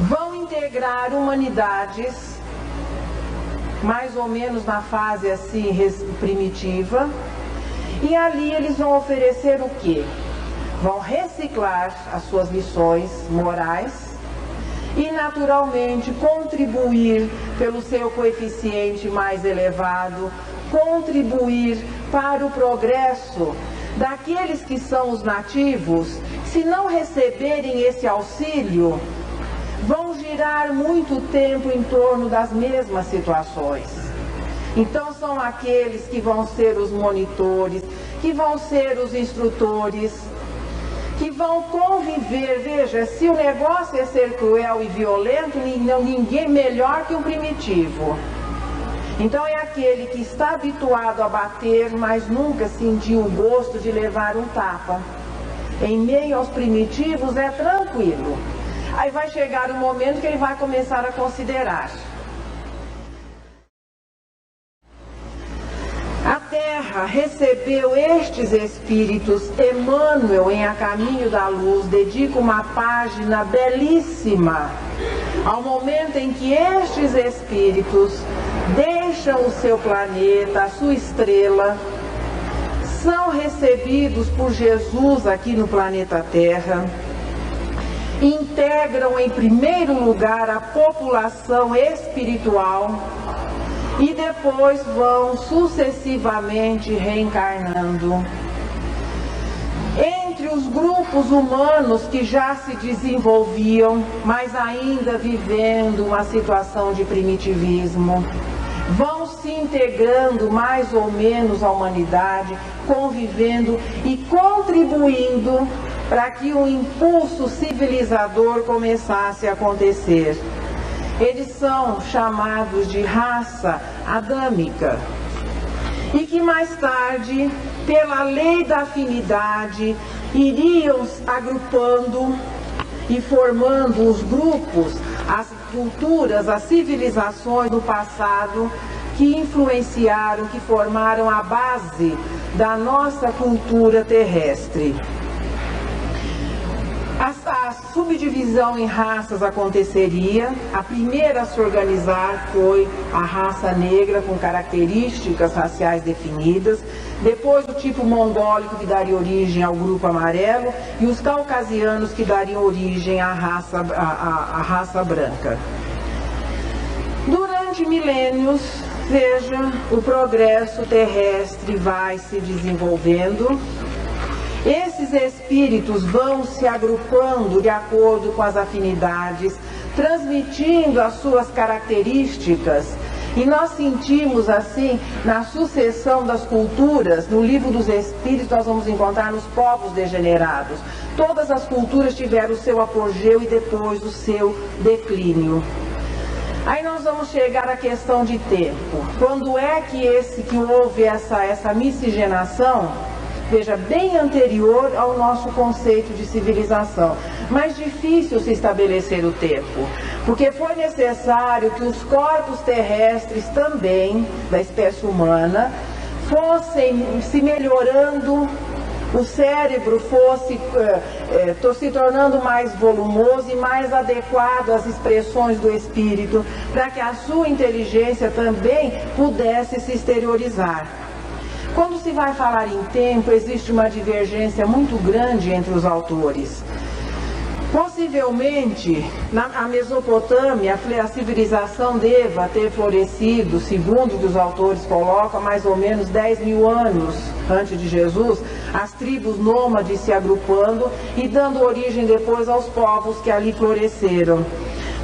vão integrar humanidades, mais ou menos na fase assim primitiva, e ali eles vão oferecer o quê? Vão reciclar as suas lições morais e naturalmente contribuir pelo seu coeficiente mais elevado, contribuir para o progresso daqueles que são os nativos. Se não receberem esse auxílio, vão girar muito tempo em torno das mesmas situações. Então são aqueles que vão ser os monitores, que vão ser os instrutores, que vão conviver. Veja, se o negócio é ser cruel e violento, ninguém melhor que um primitivo. Então é aquele que está habituado a bater, mas nunca sentiu o gosto de levar um tapa. Em meio aos primitivos é tranquilo. Aí vai chegar um momento que ele vai começar a considerar: Terra recebeu estes espíritos, Emmanuel, em A Caminho da Luz, dedica uma página belíssima ao momento em que estes espíritos deixam o seu planeta, a sua estrela, são recebidos por Jesus aqui no planeta Terra, integram em primeiro lugar a população espiritual e depois vão sucessivamente reencarnando. Entre os grupos humanos que já se desenvolviam, mas ainda vivendo uma situação de primitivismo, vão se integrando mais ou menos à humanidade, convivendo e contribuindo para que um impulso civilizador começasse a acontecer. Eles são chamados de raça adâmica e que mais tarde, pela lei da afinidade, iriam agrupando e formando os grupos, as culturas, as civilizações do passado que influenciaram, que formaram a base da nossa cultura terrestre. A subdivisão em raças aconteceria. A primeira a se organizar foi a raça negra, com características raciais definidas. Depois o tipo mongólico, que daria origem ao grupo amarelo, e os caucasianos, que dariam origem à raça branca. Durante milênios, veja, o progresso terrestre vai se desenvolvendo. Esses espíritos vão se agrupando de acordo com as afinidades, transmitindo as suas características, e nós sentimos assim, na sucessão das culturas, no livro dos Espíritos nós vamos encontrar nos povos degenerados. Todas as culturas tiveram o seu apogeu e depois o seu declínio. Aí nós vamos chegar à questão de tempo. Quando é que houve essa miscigenação? Veja, bem anterior ao nosso conceito de civilização. Mas difícil se estabelecer o tempo, porque foi necessário que os corpos terrestres também, da espécie humana, fossem se melhorando, o cérebro fosse se tornando mais volumoso e mais adequado às expressões do espírito, para que a sua inteligência também pudesse se exteriorizar. Quando se vai falar em tempo, existe uma divergência muito grande entre os autores. Possivelmente, na Mesopotâmia, a civilização deva ter florescido, segundo que os autores colocam, mais ou menos 10 mil anos antes de Jesus, as tribos nômades se agrupando e dando origem depois aos povos que ali floresceram.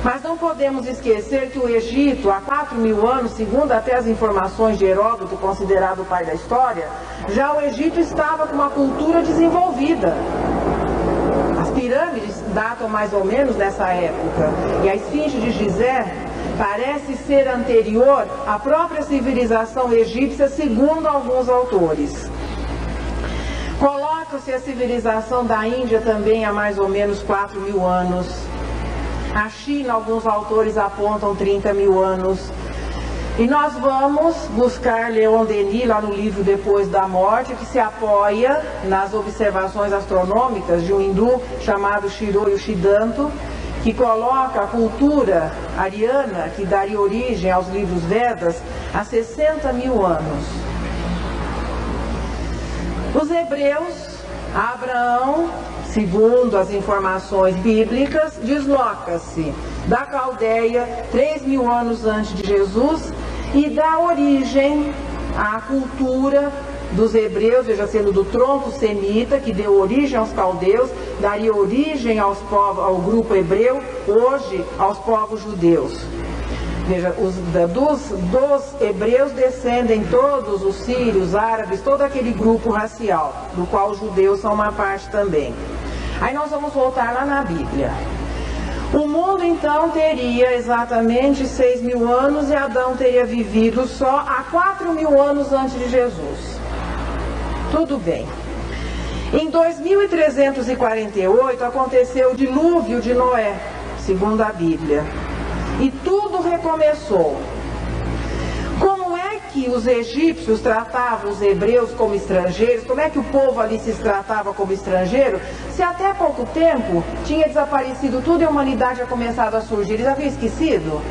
Mas não podemos esquecer que o Egito, há 4 mil anos, segundo até as informações de Heródoto, considerado o pai da história, já o Egito estava com uma cultura desenvolvida. As pirâmides datam mais ou menos nessa época, e a esfinge de Gizé parece ser anterior à própria civilização egípcia, segundo alguns autores. Coloca-se a civilização da Índia também há mais ou menos 4 mil anos. A China, alguns autores apontam 30 mil anos. E nós vamos buscar Leon Denis, lá no livro Depois da Morte, que se apoia nas observações astronômicas de um hindu chamado Shiro Siddhanta, que coloca a cultura ariana, que daria origem aos livros Vedas, há 60 mil anos. Os hebreus, Abraão, segundo as informações bíblicas, desloca-se da Caldeia 3 mil anos antes de Jesus e dá origem à cultura dos hebreus, veja, sendo do tronco semita, que deu origem aos caldeus, daria origem ao grupo hebreu, hoje aos povos judeus. Veja, dos hebreus descendem todos os sírios, árabes, todo aquele grupo racial, do qual os judeus são uma parte também. Aí nós vamos voltar lá na Bíblia. O mundo então teria exatamente 6 mil anos e Adão teria vivido só há 4 mil anos antes de Jesus. Tudo bem. Em 2348 aconteceu o dilúvio de Noé, segundo a Bíblia. E tudo recomeçou. Como é que os egípcios tratavam os hebreus como estrangeiros? Como é que o povo ali se tratava como estrangeiro? Se até há pouco tempo tinha desaparecido tudo e a humanidade tinha começado a surgir, eles haviam esquecido?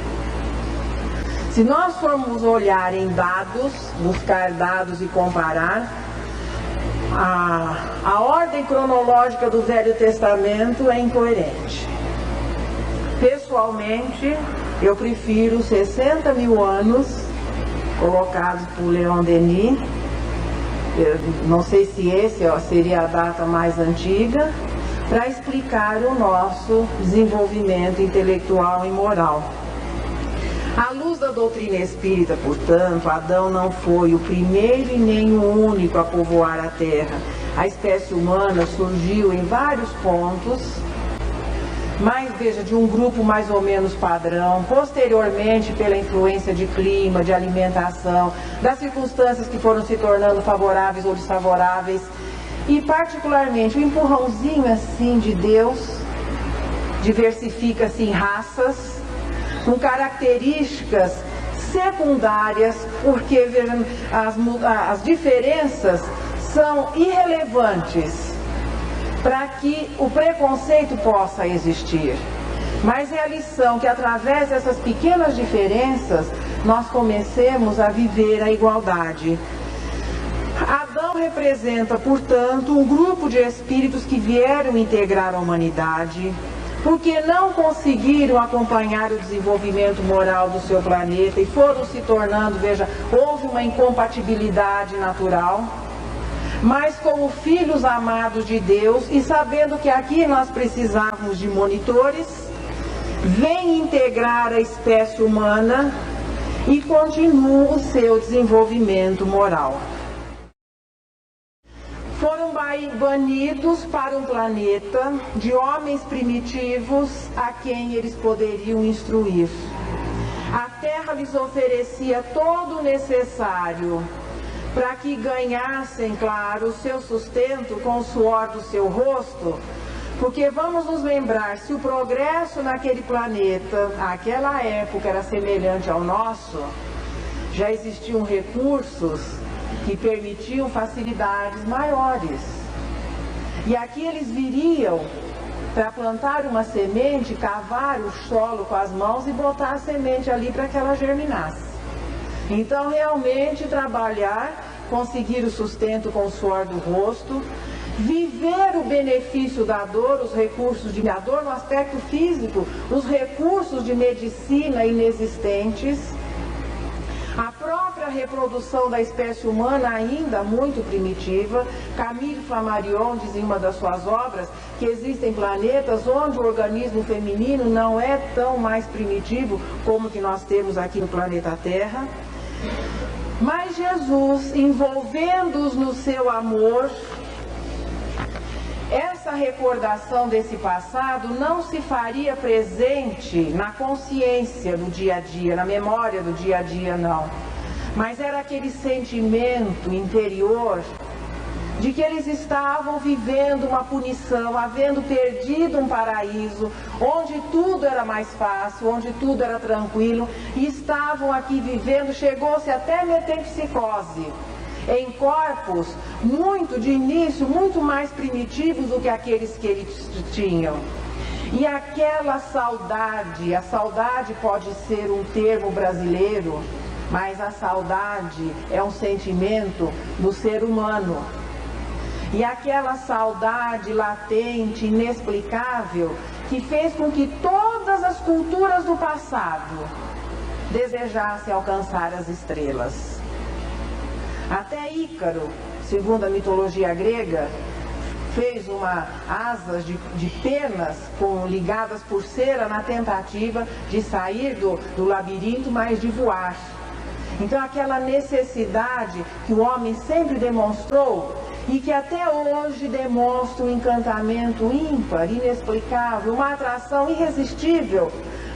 Se nós formos olhar em dados, buscar dados e comparar, a ordem cronológica do Velho Testamento é incoerente. Pessoalmente, eu prefiro 60 mil anos colocados por Leon Denis. Eu não sei se esse seria a data mais antiga, para explicar o nosso desenvolvimento intelectual e moral. À luz da doutrina espírita, portanto, Adão não foi o primeiro e nem o único a povoar a Terra. A espécie humana surgiu em vários pontos, mas veja, de um grupo mais ou menos padrão, posteriormente pela influência de clima, de alimentação, das circunstâncias que foram se tornando favoráveis ou desfavoráveis, e particularmente o empurrãozinho assim de Deus, diversifica-se em raças, com características secundárias, porque vejam, as diferenças são irrelevantes para que o preconceito possa existir. Mas é a lição que através dessas pequenas diferenças nós comecemos a viver a igualdade. Adão representa, portanto, um grupo de espíritos que vieram integrar a humanidade, porque não conseguiram acompanhar o desenvolvimento moral do seu planeta e foram se tornando, veja, houve uma incompatibilidade natural, mas como filhos amados de Deus e sabendo que aqui nós precisávamos de monitores, vem integrar a espécie humana e continua o seu desenvolvimento moral. Foram banidos para um planeta de homens primitivos a quem eles poderiam instruir. A Terra lhes oferecia todo o necessário para que ganhassem, claro, o seu sustento com o suor do seu rosto, porque vamos nos lembrar, se o progresso naquele planeta, naquela época, era semelhante ao nosso, já existiam recursos que permitiam facilidades maiores. E aqui eles viriam para plantar uma semente, cavar o solo com as mãos e botar a semente ali para que ela germinasse. Então realmente trabalhar, conseguir o sustento com o suor do rosto, viver o benefício da dor, os recursos de dor no aspecto físico, os recursos de medicina inexistentes, a própria reprodução da espécie humana ainda muito primitiva. Camille Flammarion diz em uma das suas obras que existem planetas onde o organismo feminino não é tão mais primitivo como o que nós temos aqui no planeta Terra. Mas Jesus, envolvendo-os no seu amor, essa recordação desse passado não se faria presente na consciência do dia a dia, na memória do dia a dia, não. Mas era aquele sentimento interior de que eles estavam vivendo uma punição, havendo perdido um paraíso, onde tudo era mais fácil, onde tudo era tranquilo, e estavam aqui vivendo, chegou-se até a meter psicose, em corpos muito, de início, muito mais primitivos do que aqueles que eles tinham. E aquela saudade, a saudade pode ser um termo brasileiro, mas a saudade é um sentimento do ser humano. E aquela saudade latente, inexplicável, que fez com que todas as culturas do passado desejassem alcançar as estrelas. Até Ícaro, segundo a mitologia grega, fez asas de penas ligadas por cera na tentativa de sair do labirinto, mas de voar. Então aquela necessidade que o homem sempre demonstrou e que até hoje demonstra um encantamento ímpar, inexplicável, uma atração irresistível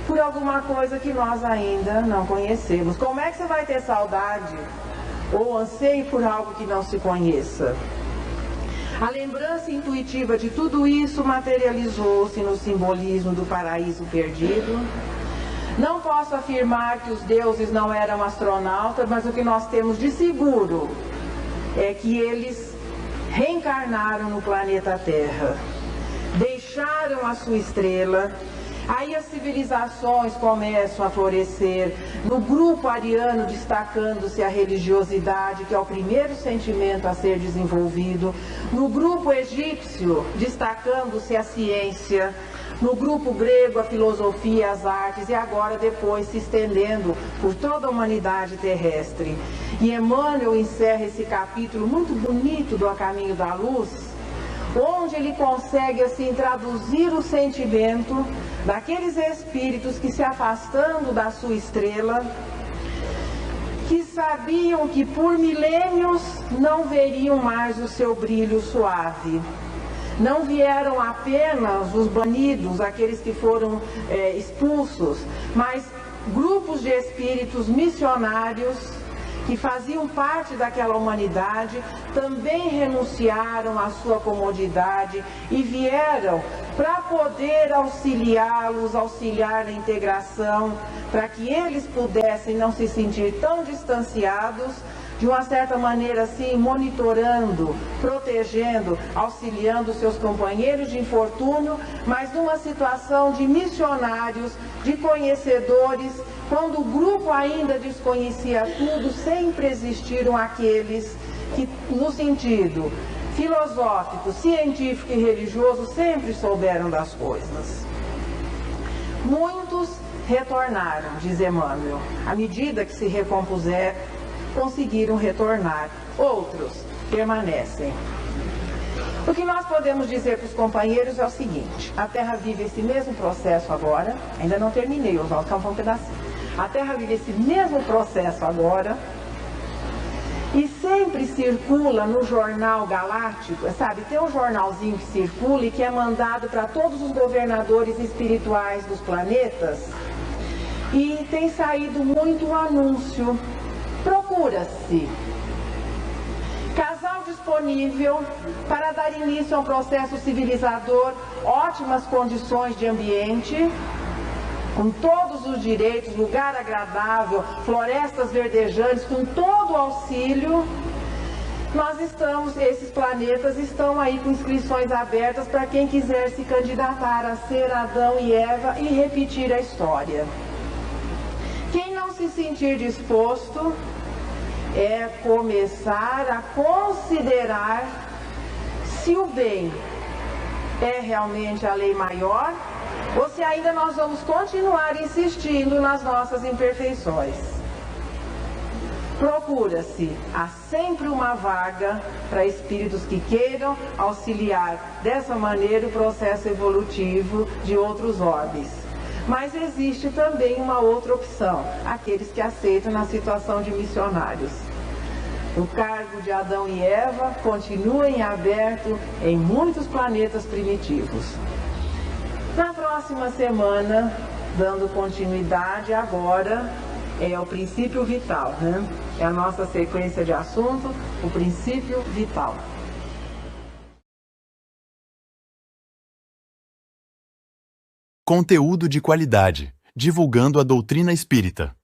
por alguma coisa que nós ainda não conhecemos. Como é que você vai ter saudade ou anseio por algo que não se conheça? A lembrança intuitiva de tudo isso materializou-se no simbolismo do paraíso perdido, Não posso afirmar que os deuses não eram astronautas, mas o que nós temos de seguro é que eles reencarnaram no planeta Terra, deixaram a sua estrela. Aí as civilizações começam a florescer, no grupo ariano destacando-se a religiosidade, que é o primeiro sentimento a ser desenvolvido, no grupo egípcio destacando-se a ciência, no grupo grego a filosofia, as artes, e agora depois se estendendo por toda a humanidade terrestre. E Emmanuel encerra esse capítulo muito bonito do A Caminho da Luz, onde ele consegue assim traduzir o sentimento daqueles espíritos que, se afastando da sua estrela, que sabiam que por milênios não veriam mais o seu brilho suave. Não vieram apenas os banidos, aqueles que foram expulsos, mas grupos de espíritos missionários que faziam parte daquela humanidade, também renunciaram à sua comodidade e vieram para poder auxiliá-los, auxiliar na integração, para que eles pudessem não se sentir tão distanciados, de uma certa maneira assim, monitorando, protegendo, auxiliando seus companheiros de infortúnio, mas numa situação de missionários, de conhecedores. Quando o grupo ainda desconhecia tudo, sempre existiram aqueles que, no sentido filosófico, científico e religioso, sempre souberam das coisas. Muitos retornaram, diz Emmanuel, à medida que se recompuseram, conseguiram retornar. Outros permanecem. O que nós podemos dizer para os companheiros é o seguinte: a Terra vive esse mesmo processo agora, ainda não terminei, os nossos vão um pedacinho. A Terra vive esse mesmo processo agora e sempre circula no jornal galáctico, sabe? Tem um jornalzinho que circula e que é mandado para todos os governadores espirituais dos planetas, e tem saído muito anúncio. Procura-se casal disponível para dar início a um processo civilizador, ótimas condições de ambiente, com todos os direitos, lugar agradável, florestas verdejantes, com todo o auxílio. Esses planetas estão aí com inscrições abertas para quem quiser se candidatar a ser Adão e Eva e repetir a história. Quem não se sentir disposto é começar a considerar se o bem é realmente a lei maior ou se ainda nós vamos continuar insistindo nas nossas imperfeições. Procura-se, há sempre uma vaga para espíritos que queiram auxiliar dessa maneira o processo evolutivo de outros orbes. Mas existe também uma outra opção, aqueles que aceitam na situação de missionários. O cargo de Adão e Eva continua em aberto em muitos planetas primitivos. Na próxima semana, dando continuidade agora, é o princípio vital, né? É a nossa sequência de assunto, o princípio vital. Conteúdo de qualidade, divulgando a doutrina espírita.